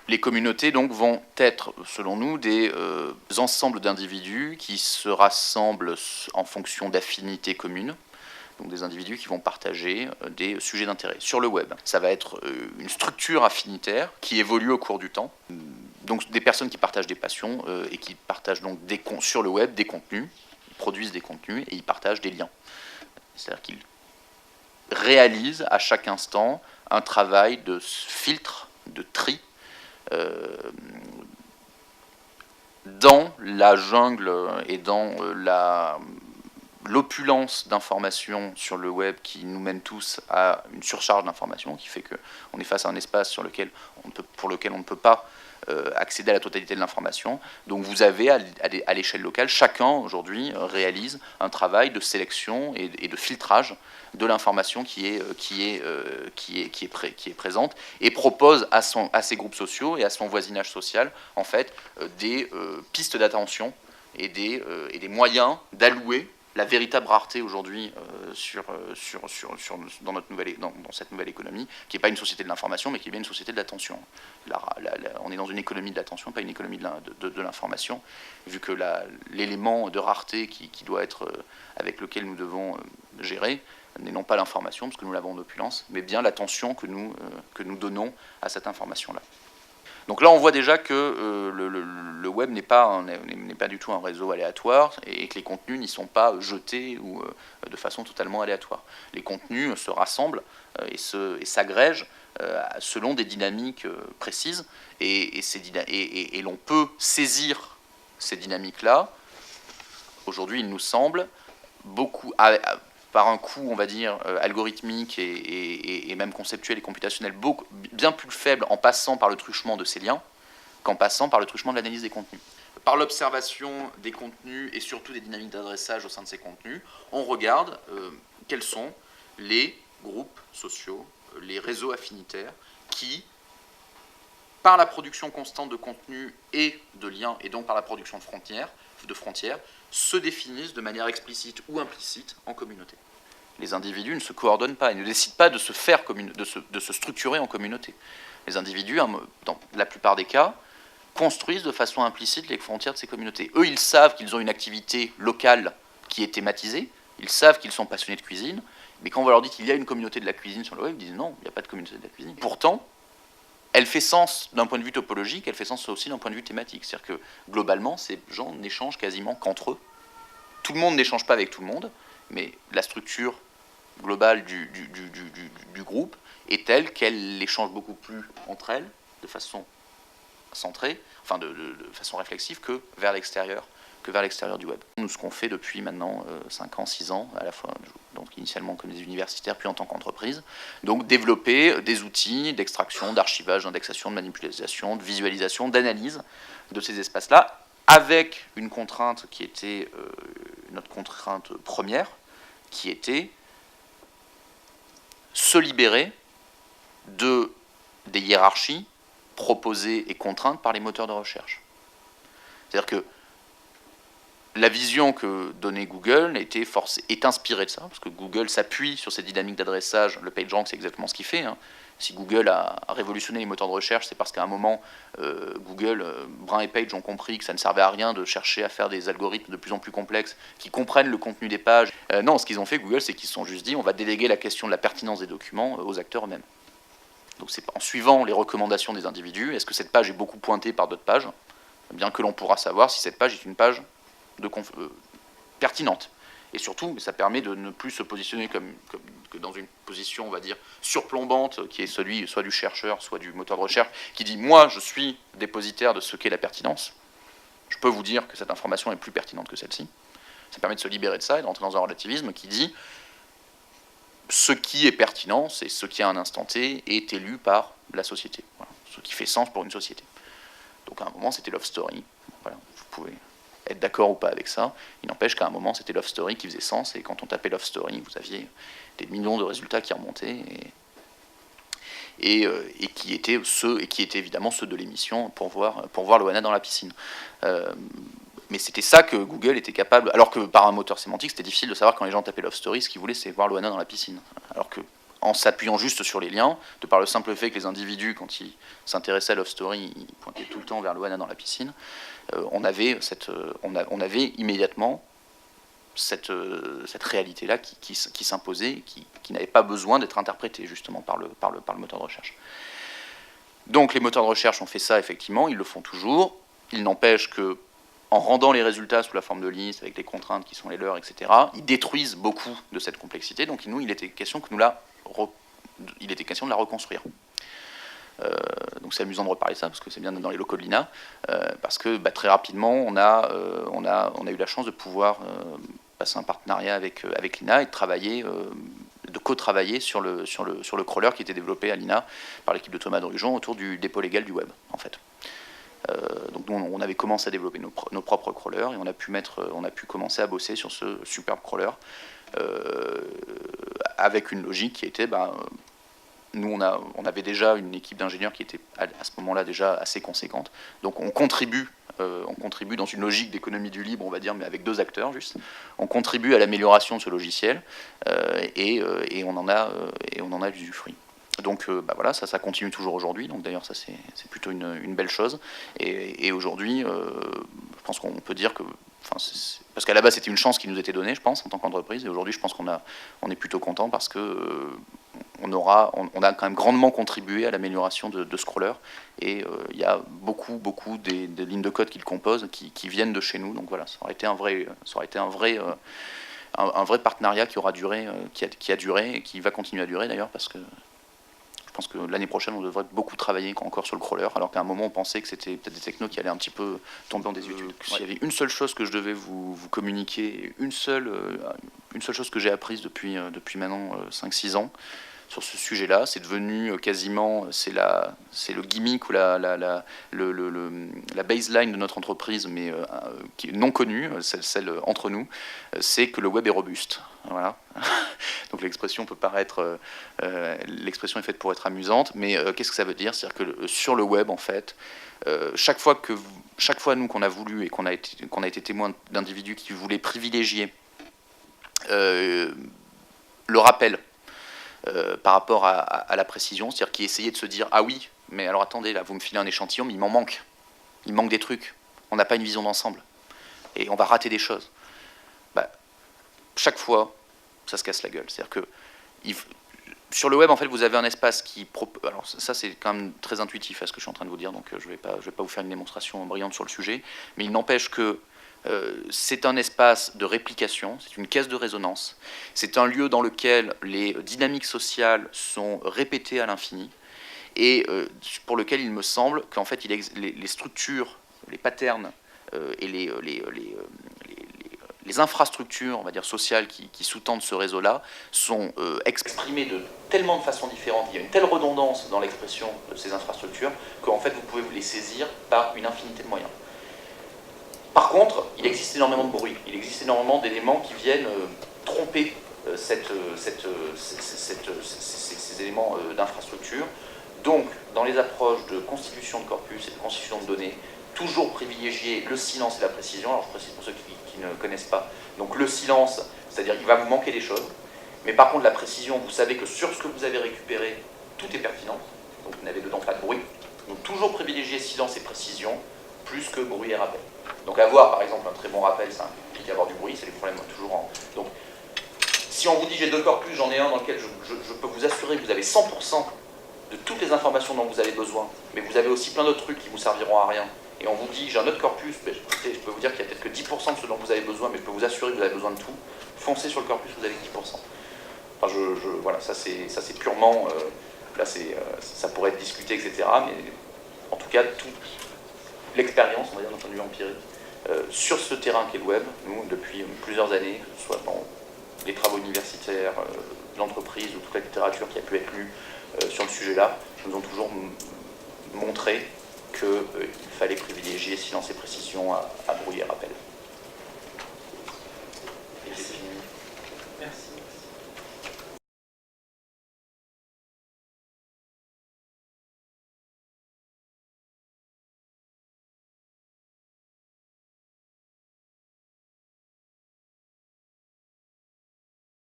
Les communautés donc vont être, selon nous, des ensembles d'individus qui se rassemblent en fonction d'affinités communes. Donc des individus qui vont partager des sujets d'intérêt. Sur le web, ça va être une structure affinitaire qui évolue au cours du temps. Donc des personnes qui partagent des passions et qui partagent donc sur le web des contenus, ils produisent des contenus et ils partagent des liens. C'est-à-dire qu'ils réalisent à chaque instant un travail de filtre, de tri, dans la jungle et dans l'opulence d'informations sur le web qui nous mène tous à une surcharge d'informations, qui fait qu'on est face à un espace pour lequel on ne peut pas accéder à la totalité de l'information. Donc vous avez à l'échelle locale, chacun aujourd'hui réalise un travail de sélection et de filtrage de l'information qui est présente et propose à ses groupes sociaux et à son voisinage social en fait des pistes d'attention et des moyens d'allouer la véritable rareté aujourd'hui dans cette nouvelle économie, qui n'est pas une société de l'information, mais qui est bien une société de l'attention. On est dans une économie de l'attention, pas une économie de l'information, vu que l'élément de rareté qui doit être avec lequel nous devons gérer n'est non pas l'information, parce que nous l'avons en opulence, mais bien l'attention que nous donnons à cette information-là. Donc là, on voit déjà que le web n'est pas du tout un réseau aléatoire et que les contenus n'y sont pas jetés ou de façon totalement aléatoire. Les contenus se rassemblent et s'agrègent selon des dynamiques précises et l'on peut saisir ces dynamiques-là. Aujourd'hui, il nous semble beaucoup... par un coût, on va dire, algorithmique et même conceptuel et computationnel bien plus faible en passant par le truchement de ces liens qu'en passant par le truchement de l'analyse des contenus. Par l'observation des contenus et surtout des dynamiques d'adressage au sein de ces contenus, on regarde quels sont les groupes sociaux, les réseaux affinitaires qui, par la production constante de contenus et de liens, et donc par la production de frontières, se définissent de manière explicite ou implicite en communauté. Les individus ne se coordonnent pas, ils ne décident pas de se structurer en communauté. Les individus, dans la plupart des cas, construisent de façon implicite les frontières de ces communautés. Eux, ils savent qu'ils ont une activité locale qui est thématisée, ils savent qu'ils sont passionnés de cuisine, mais quand on leur dit qu'il y a une communauté de la cuisine sur le web, ils disent non, il n'y a pas de communauté de la cuisine. Pourtant, elle fait sens d'un point de vue topologique, elle fait sens aussi d'un point de vue thématique. C'est-à-dire que, globalement, ces gens n'échangent quasiment qu'entre eux. Tout le monde n'échange pas avec tout le monde, mais la structure globale du groupe est telle qu'elle échange beaucoup plus entre elles, de façon centrée, enfin de façon réflexive, que vers l'extérieur du web. Nous, ce qu'on fait depuis maintenant 5 ans, 6 ans, à la fois donc initialement comme des universitaires, puis en tant qu'entreprise, donc développer des outils d'extraction, d'archivage, d'indexation, de manipulation, de visualisation, d'analyse de ces espaces-là, avec une contrainte qui était notre contrainte première, qui était se libérer des hiérarchies proposées et contraintes par les moteurs de recherche. C'est-à-dire que la vision que donnait Google est inspirée de ça, parce que Google s'appuie sur ces dynamiques d'adressage. Le PageRank, c'est exactement ce qu'il fait. Si Google a révolutionné les moteurs de recherche, c'est parce qu'à un moment, Google, Brun et Page ont compris que ça ne servait à rien de chercher à faire des algorithmes de plus en plus complexes qui comprennent le contenu des pages. Non, ce qu'ils ont fait, Google, c'est qu'ils se sont juste dit on va déléguer la question de la pertinence des documents aux acteurs eux-mêmes. Donc c'est en suivant les recommandations des individus, est-ce que cette page est beaucoup pointée par d'autres pages, bien que l'on pourra savoir si cette page est une page pertinente. Et surtout, ça permet de ne plus se positionner que dans une position, on va dire, surplombante, qui est celui soit du chercheur, soit du moteur de recherche, qui dit « moi, je suis dépositaire de ce qu'est la pertinence. Je peux vous dire que cette information est plus pertinente que celle-ci. » Ça permet de se libérer de ça et de rentrer dans un relativisme qui dit « ce qui est pertinent, c'est ce qui, à un instant T, est élu par la société. Voilà, ce qui fait sens pour une société. » Donc à un moment, c'était Love Story. Voilà, vous pouvez être d'accord ou pas avec ça. Il n'empêche qu'à un moment, c'était Love Story qui faisait sens, et quand on tapait Love Story, vous aviez des millions de résultats qui remontaient, et qui étaient évidemment ceux de l'émission pour voir Loana dans la piscine. Mais c'était ça que Google était capable, alors que par un moteur sémantique, c'était difficile de savoir quand les gens tapaient Love Story, ce qu'ils voulaient, c'est voir Loana dans la piscine. Alors que en s'appuyant juste sur les liens, de par le simple fait que les individus, quand ils s'intéressaient à Love Story, ils pointaient tout le temps vers Loana dans la piscine, on avait immédiatement cette réalité-là qui s'imposait, qui n'avait pas besoin d'être interprétée justement par le moteur de recherche. Donc les moteurs de recherche ont fait ça, effectivement, ils le font toujours. Il n'empêche que, en rendant les résultats sous la forme de liste, avec les contraintes qui sont les leurs, etc., ils détruisent beaucoup de cette complexité. Donc nous, il était question de la reconstruire. Donc c'est amusant de reparler de ça, parce que c'est bien dans les locaux de l'INA, parce que très rapidement, on a eu la chance de pouvoir passer un partenariat avec l'INA et de co-travailler sur le crawler qui était développé à l'INA par l'équipe de Thomas Drujon autour du dépôt légal du web, en fait. Donc nous, on avait commencé à développer nos propres crawlers et on a pu commencer à bosser sur ce superbe crawler avec une logique qui était, nous on avait déjà une équipe d'ingénieurs qui était à ce moment-là déjà assez conséquente, donc on contribue dans une logique d'économie du libre, on va dire, mais avec 2 acteurs juste. On contribue à l'amélioration de ce logiciel et on en a du fruit. Donc voilà, ça continue toujours aujourd'hui. Donc d'ailleurs, ça c'est plutôt une belle chose. Et aujourd'hui, je pense qu'on peut dire que, parce qu'à la base c'était une chance qui nous était donnée, je pense, en tant qu'entreprise. Et aujourd'hui, je pense qu'on est plutôt content parce que on a quand même grandement contribué à l'amélioration de ce crawler. Et il y a beaucoup des lignes de code qui le composent, qui viennent de chez nous. Donc voilà, ça aurait été un vrai partenariat qui aura duré, qui a duré et qui va continuer à durer d'ailleurs, parce que je pense que l'année prochaine, on devrait beaucoup travailler encore sur le crawler, alors qu'à un moment, on pensait que c'était peut-être des technos qui allaient un petit peu tomber en désuétude. S'il y avait une seule chose que je devais vous communiquer, une seule chose que j'ai apprise depuis maintenant 5-6 ans sur ce sujet-là, c'est devenu quasiment, c'est le gimmick ou la baseline de notre entreprise, mais qui est non connue, celle entre nous, c'est que le web est robuste. Voilà. Donc l'expression peut paraître, l'expression est faite pour être amusante, mais qu'est-ce que ça veut dire? C'est-à-dire que sur le web, en fait, chaque fois nous qu'on a voulu et qu'on a été témoin d'individus qui voulaient privilégier le rappel par rapport à la précision, c'est-à-dire qui essayaient de se dire, ah oui, mais alors attendez, là vous me filez un échantillon, mais il manque des trucs, on n'a pas une vision d'ensemble et on va rater des choses. Chaque fois, ça se casse la gueule. C'est-à-dire que sur le web, en fait, vous avez un espace qui... Alors ça, c'est quand même très intuitif à ce que je suis en train de vous dire, donc je vais pas vous faire une démonstration brillante sur le sujet, mais il n'empêche que c'est un espace de réplication, c'est une caisse de résonance, c'est un lieu dans lequel les dynamiques sociales sont répétées à l'infini, et pour lequel il me semble qu'en fait, les structures, les patterns et les infrastructures, on va dire, sociales qui sous-tendent ce réseau-là sont exprimées de tellement de façons différentes, il y a une telle redondance dans l'expression de ces infrastructures qu'en fait vous pouvez les saisir par une infinité de moyens. Par contre, il existe énormément de bruit, il existe énormément d'éléments qui viennent tromper ces éléments d'infrastructure. Donc, dans les approches de constitution de corpus et de constitution de données, toujours privilégier le silence et la précision. Alors je précise pour ceux qui ne connaissent pas. Donc le silence, c'est-à-dire qu'il va vous manquer des choses. Mais par contre la précision, vous savez que sur ce que vous avez récupéré, tout est pertinent. Donc vous n'avez dedans pas de bruit. Donc toujours privilégier silence et précision, plus que bruit et rappel. Donc avoir par exemple un très bon rappel, ça implique avoir du bruit, c'est les problèmes toujours en... Donc si on vous dit j'ai 2 corpus, j'en ai un dans lequel je peux vous assurer que vous avez 100% de toutes les informations dont vous avez besoin, mais vous avez aussi plein d'autres trucs qui vous serviront à rien. Et on vous dit, j'ai un autre corpus, je peux vous dire qu'il y a peut-être que 10% de ce dont vous avez besoin, mais je peux vous assurer que vous avez besoin de tout. Foncez sur le corpus, vous avez 10%. Enfin, voilà, ça c'est purement, là ça pourrait être discuté, etc. Mais en tout cas, toute l'expérience, on va dire d'un point de vue empirique, sur ce terrain qu'est le web, nous, depuis plusieurs années, que ce soit dans les travaux universitaires, l'entreprise ou toute la littérature qui a pu être lue sur le sujet-là, nous ont toujours montré qu'il fallait privilégier silence et précision à bruit et rappel.